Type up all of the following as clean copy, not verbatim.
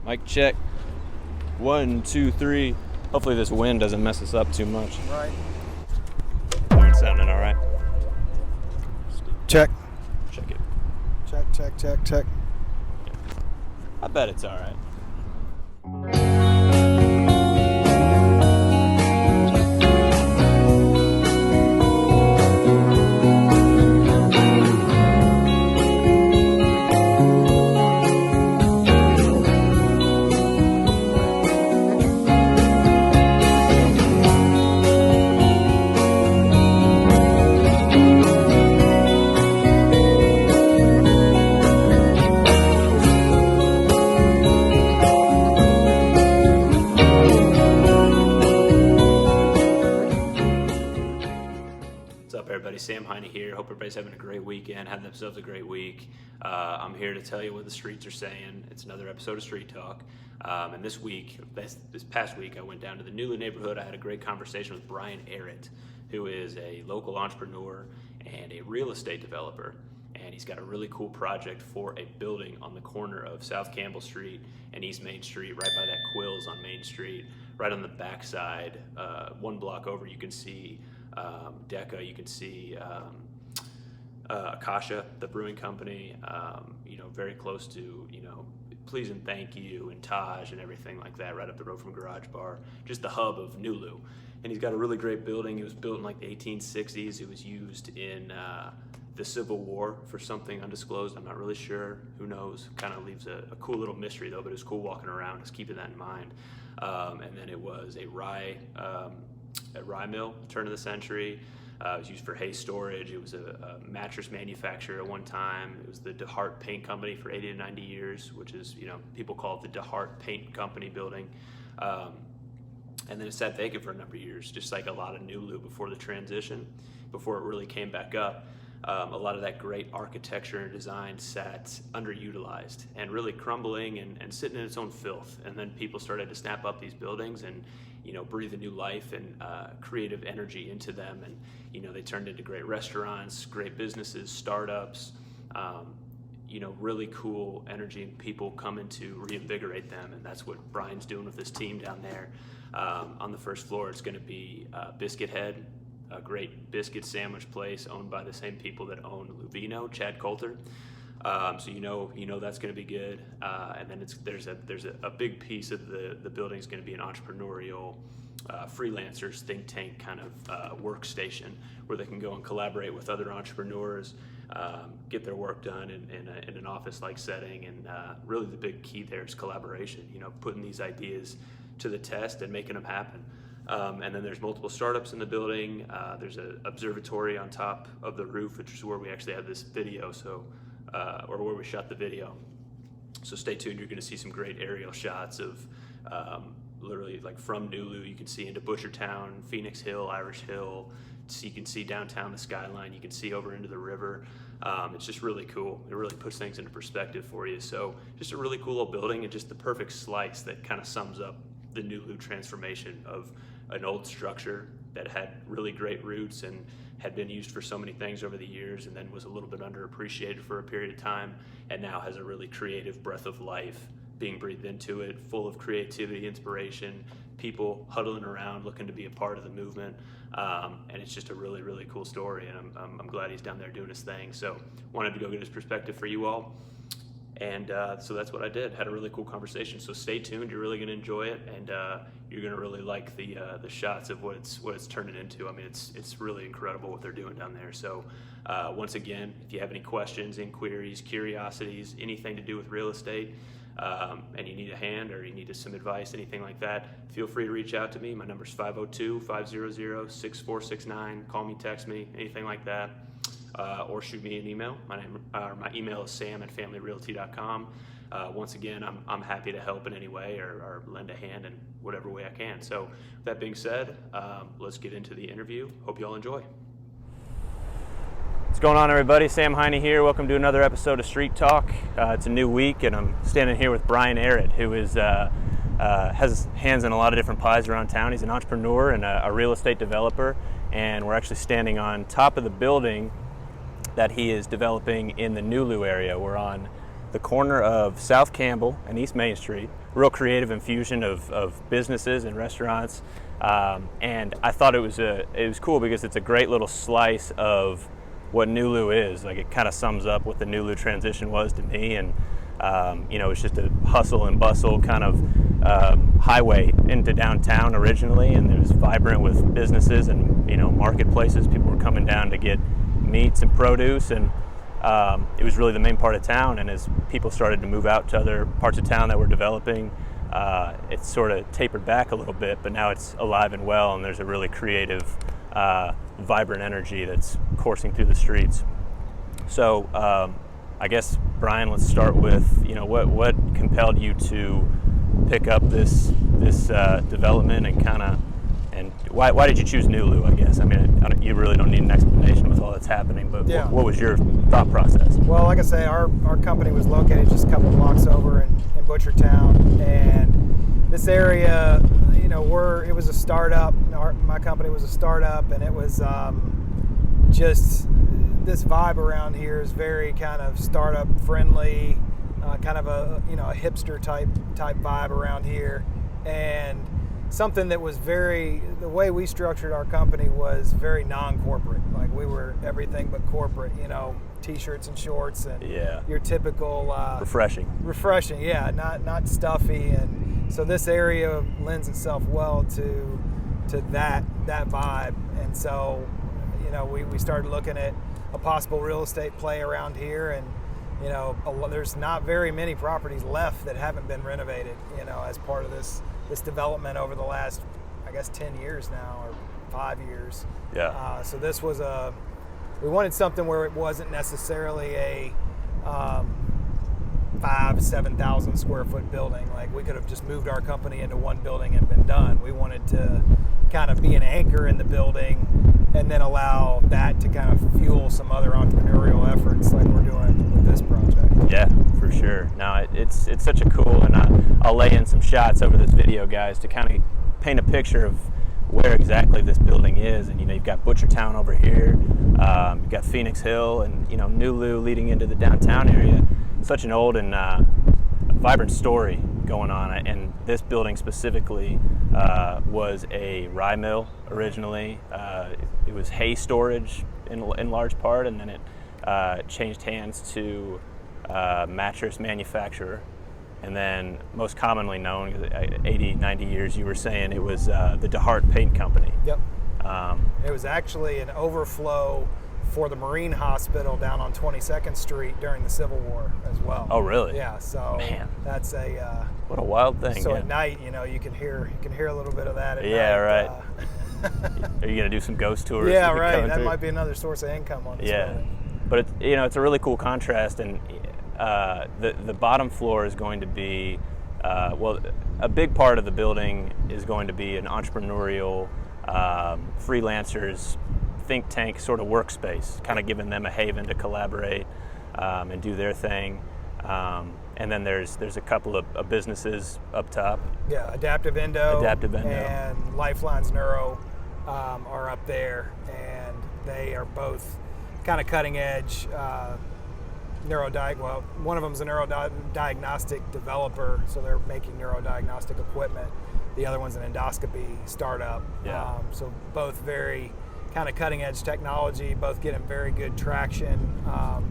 Mic check. 1, 2, 3. Hopefully this wind doesn't mess us up too much. Right. It's sounding all right. Check. Check it. Check. I bet it's all right. Sam Heine here. Hope everybody's having a great weekend, having themselves a great week. I'm here to tell you what the streets are saying. It's another episode of Street Talk. And this past week, I went down to the Nulu neighborhood. I had a great conversation with Bryan Ehret, who is a local entrepreneur and a real estate developer. And he's got a really cool project for a building on the corner of South Campbell Street and East Main Street, right by that Quills on Main Street. Right on the backside, one block over, you can see Deca, you can see Akasha, the brewing company, very close to, Please and Thank You and Taj and everything like that, right up the road from Garage Bar, just the hub of Nulu. And he's got a really great building. It was built in like the 1860s. It was used in the Civil War for something undisclosed. I'm not really sure. Who knows? Kind of leaves a cool little mystery though, but it was cool walking around, just keeping that in mind. And then it was a rye mill, turn of the century. It was used for hay storage. It was a mattress manufacturer at one time. It was the DeHart Paint Company for 80 to 90 years, which is, people call it the DeHart Paint Company building. And then it sat vacant for a number of years, just like a lot of Nulu before the transition, before it really came back up. A lot of that great architecture and design sat underutilized and really crumbling and sitting in its own filth. And then people started to snap up these buildings and, breathe a new life and creative energy into them. And, they turned into great restaurants, great businesses, startups, really cool energy and people coming to reinvigorate them. And that's what Bryan's doing with his team down there. On the first floor, it's going to be Biscuit Head, a great biscuit sandwich place owned by the same people that own Louvino, Chad Coulter. So that's going to be good. And then there's a big piece of the building is going to be an entrepreneurial freelancers think tank kind of workstation where they can go and collaborate with other entrepreneurs, get their work done in an office-like setting. And really the big key there is collaboration, putting these ideas to the test and making them happen. And then there's multiple startups in the building. There's an observatory on top of the roof, which is where we actually have this video, or where we shot the video. So stay tuned. You're going to see some great aerial shots of literally like from Nulu. You can see into Butchertown, Phoenix Hill, Irish Hill. So you can see downtown the skyline. You can see over into the river. It's just really cool. It really puts things into perspective for you. So just a really cool little building and just the perfect slice that kind of sums up the Nulu transformation of an old structure that had really great roots and had been used for so many things over the years and then was a little bit underappreciated for a period of time and now has a really creative breath of life being breathed into it, full of creativity, inspiration, people huddling around looking to be a part of the movement. And it's just a really, really cool story, and I'm glad he's down there doing his thing. So wanted to go get his perspective for you all. And so that's what I did. Had a really cool conversation. So stay tuned. You're really going to enjoy it, and you're going to really like the shots of what it's turning into. I mean, it's really incredible what they're doing down there. So once again, if you have any questions, inquiries, curiosities, anything to do with real estate, and you need a hand or you need some advice, anything like that, feel free to reach out to me. My number's 502-500-6469. Call me, text me, anything like that. Or shoot me an email. My email is sam@familyrealty.com. Once again, I'm happy to help in any way or lend a hand in whatever way I can. So with that being said, let's get into the interview. Hope you all enjoy. What's going on, everybody? Sam Heine here. Welcome to another episode of Street Talk. It's a new week, and I'm standing here with Bryan Ehret, who is has hands in a lot of different pies around town. He's an entrepreneur and a real estate developer, and we're actually standing on top of the building that he is developing in the Nulu area. We're on the corner of South Campbell and East Main Street. Real creative infusion of businesses and restaurants, and I thought it was cool because it's a great little slice of what Nulu is. Like, it kind of sums up what the Nulu transition was to me, and it's just a hustle and bustle kind of highway into downtown originally, and it was vibrant with businesses and marketplaces. People were coming down to get meats and produce, and it was really the main part of town. And as people started to move out to other parts of town that were developing, it sort of tapered back a little bit, but now it's alive and well, and there's a really creative, vibrant energy that's coursing through the streets. So I guess, Bryan, let's start with what compelled you to pick up this development, and why did you choose Nulu? I guess you really don't need an explanation with all that's happening, but Yeah. what was your thought process? Well, like I say, our company was located just a couple of blocks over in Butchertown, and this area, it was a startup. My company was a startup, and it was just this vibe around here is very kind of startup friendly, kind of a hipster type vibe around here, and something that was the way we structured our company was very non-corporate. Like, we were everything but corporate, t-shirts and shorts, and your typical refreshing, yeah, not stuffy. And so this area lends itself well to that vibe. And so we started looking at a possible real estate play around here, and there's not very many properties left that haven't been renovated as part of this development over the last, I guess, 10 years now, or 5 years. Yeah. So this was we wanted something where it wasn't necessarily a 7,000 square foot building. Like, we could have just moved our company into one building and been done. We wanted to kind of be an anchor in the building, and then allow that to kind of fuel some other entrepreneurial efforts like we're doing with this project. Yeah, for sure. No, it's such a cool, and I'll lay in some shots over this video, guys, to kind of paint a picture of where exactly this building is. And you've got Butchertown over here, you've got Phoenix Hill, and Nulu leading into the downtown area. Such an old and vibrant story going on, and this building specifically was a rye mill originally. It was hay storage in large part, and then it changed hands to mattress manufacturer, and then most commonly known, 80, 90 years, you were saying it was the DeHart Paint Company. Yep. It was actually an overflow for the Marine Hospital down on 22nd Street during the Civil War as well. Oh, really? Yeah. So man, that's what a wild thing. So at night, you can hear a little bit of that at night. Yeah, right. Are you gonna do some ghost tours? Yeah, right. That might be another source of income on this building. But it's a really cool contrast, and the bottom floor is going to be a big part of the building is going to be an entrepreneurial freelancers think tank sort of workspace, kind of giving them a haven to collaborate and do their thing. And then there's a couple of businesses up top. Yeah, Adaptive Endo and Lifelines Neuro are up there, and they are both kind of cutting edge well, one of them is a neurodiagnostic developer, so they're making neurodiagnostic equipment. The other one's an endoscopy startup. Yeah. So both very kind of cutting edge technology, both getting very good traction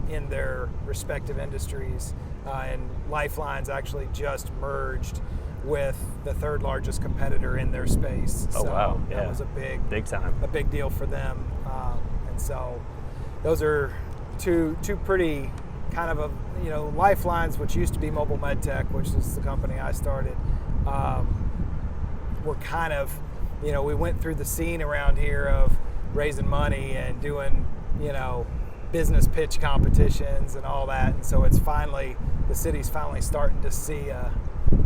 in their respective industries. And Lifelines actually just merged with the third largest competitor in their space. Oh, so wow. Yeah. That was a big deal for them. And so those are two pretty kind of Lifelines, which used to be Mobile MedTech, which is the company I started. We're kind of, we went through the scene around here of raising money and doing, business pitch competitions and all that. And so the city's finally starting to see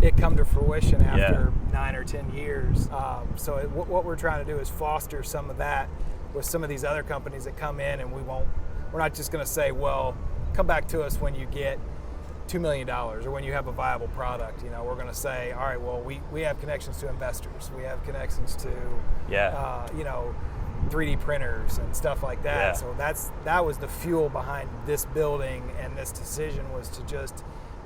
it come to fruition after 9 or 10 years. So what we're trying to do is foster some of that with some of these other companies that come in, and we're not just going to say, well, come back to us when you get $2 million or when you have a viable product. We're going to say, all right, well, we have connections to investors. We have connections to, 3D printers and stuff like that. Yeah. So that was the fuel behind this building, and this decision was to just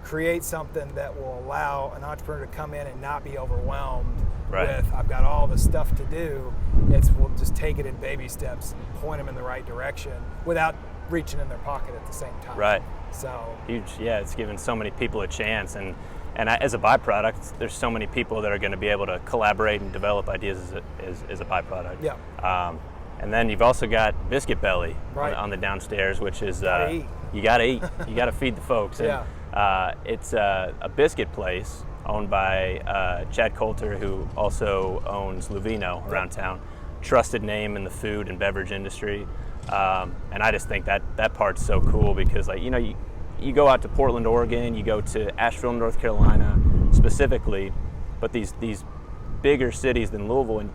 create something that will allow an entrepreneur to come in and not be overwhelmed Right. with, I've got all the stuff to do. We'll just take it in baby steps and point them in the right direction without reaching in their pocket at the same time. Right. So huge. Yeah, it's given so many people a chance, and as a byproduct, there's so many people that are going to be able to collaborate and develop ideas as a byproduct. Yeah. And then you've also got Biscuit Belly Right. on the downstairs, which is Gotta eat. you got to eat, you got to feed the folks. And, it's a biscuit place owned by Chad Coulter, who also owns Louvino around town. Trusted name in the food and beverage industry. And I just think that part's so cool because, like, you go out to Portland, Oregon, you go to Asheville, North Carolina specifically, but these bigger cities than Louisville, and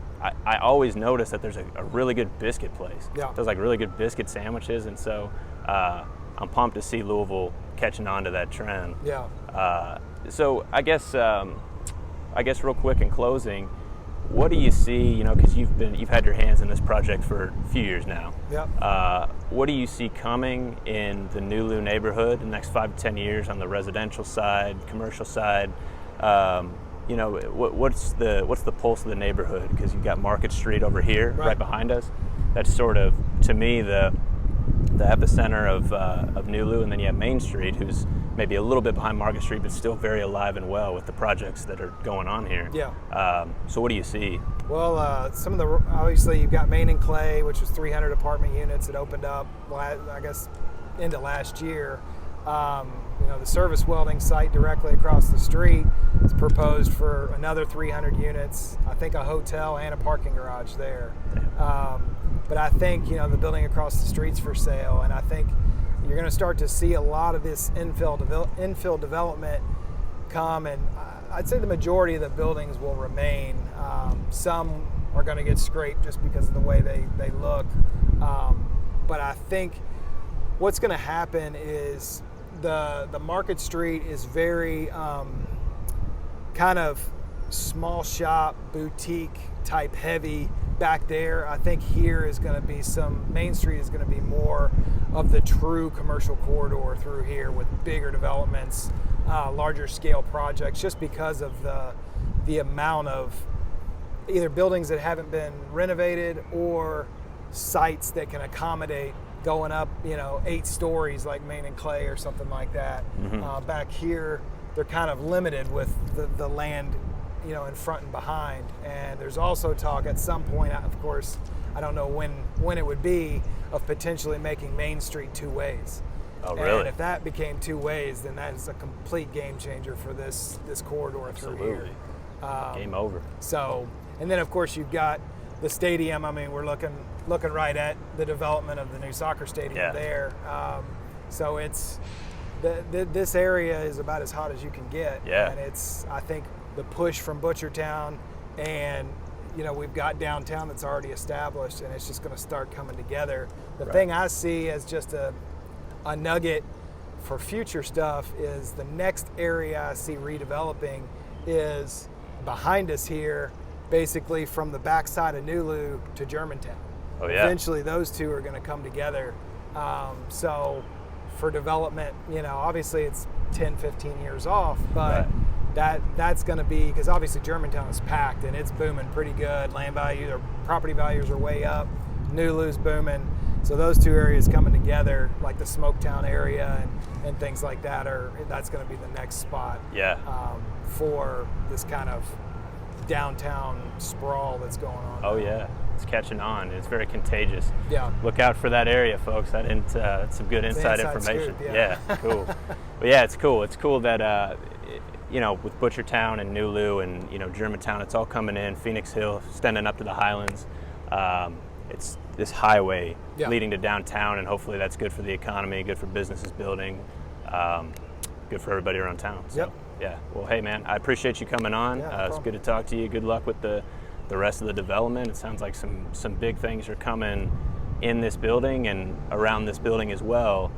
I always notice that there's a really good biscuit place. Yeah. There's like really good biscuit sandwiches, and so I'm pumped to see Louisville catching on to that trend. Yeah. So I guess real quick in closing, what do you see? Because you've had your hands in this project for a few years now. Yeah. What do you see coming in the Nulu neighborhood in the next 5 to 10 years on the residential side, commercial side? What's the pulse of the neighborhood? Because you've got Market Street over here, right behind us. That's sort of, to me, the epicenter of Nulu, and then you have Main Street, who's maybe a little bit behind Market Street, but still very alive and well with the projects that are going on here. Yeah. So what do you see? Well, obviously you've got Main and Clay, which was 300 apartment units that opened up, I guess, into last year. The service welding site directly across the street is proposed for another 300 units. I think a hotel and a parking garage there. But I think, the building across the street's for sale, and I think you're going to start to see a lot of this infill development come, and I'd say the majority of the buildings will remain. Some are going to get scraped just because of the way they look. But I think what's going to happen is the Market Street is very kind of small shop, boutique type heavy back there. I think here is going to be Main Street is going to be more of the true commercial corridor through here with bigger developments, larger scale projects, just because of the amount of either buildings that haven't been renovated or sites that can accommodate going up, 8 stories like Main and Clay or something like that. Mm-hmm. Back here, they're kind of limited with the land, in front and behind. And there's also talk at some point, of course, I don't know when it would be, of potentially making Main Street 2 ways. Oh, really? And if that became 2 ways, then that is a complete game changer for this corridor through here. Game over. So, and then of course you've got the stadium. I mean, we're looking right at the development of the new soccer stadium there. So it's this area is about as hot as you can get. Yeah. And it's, I think, the push from Butchertown, and we've got downtown that's already established, and it's just going to start coming together. The thing I see as just a nugget for future stuff is the next area I see redeveloping is behind us here, basically from the backside of Nulu to Germantown. Oh, yeah. Eventually those two are going to come together. So for development, obviously it's 10, 15 years off, but that's going to be, because obviously Germantown is packed and it's booming pretty good. Land value or property values are way up. Nulu's booming. So those two areas coming together, like the Smoketown area and things like that, that's going to be the next spot for this kind of downtown sprawl that's going on. Oh yeah, it's catching on. It's very contagious. Yeah. Look out for that area, folks. That's some good inside information. Scoop, yeah, cool. But yeah, it's cool. It's cool that with Butchertown and Nulu and Germantown, it's all coming in. Phoenix Hill, extending up to the Highlands. It's this highway leading to downtown, and hopefully that's good for the economy, good for businesses building, good for everybody around town. So, yeah. Well, hey man, I appreciate you coming on. It's good to talk to you. Good luck with the rest of the development. It sounds like some big things are coming in this building and around this building as well.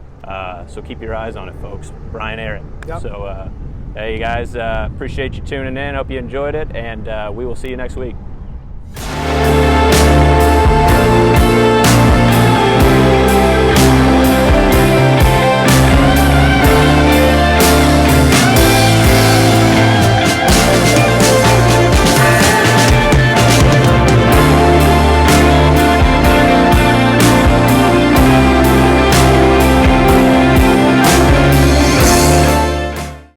So keep your eyes on it, folks. Bryan Ehret. Yep. So hey, you guys, appreciate you tuning in. Hope you enjoyed it, and we will see you next week.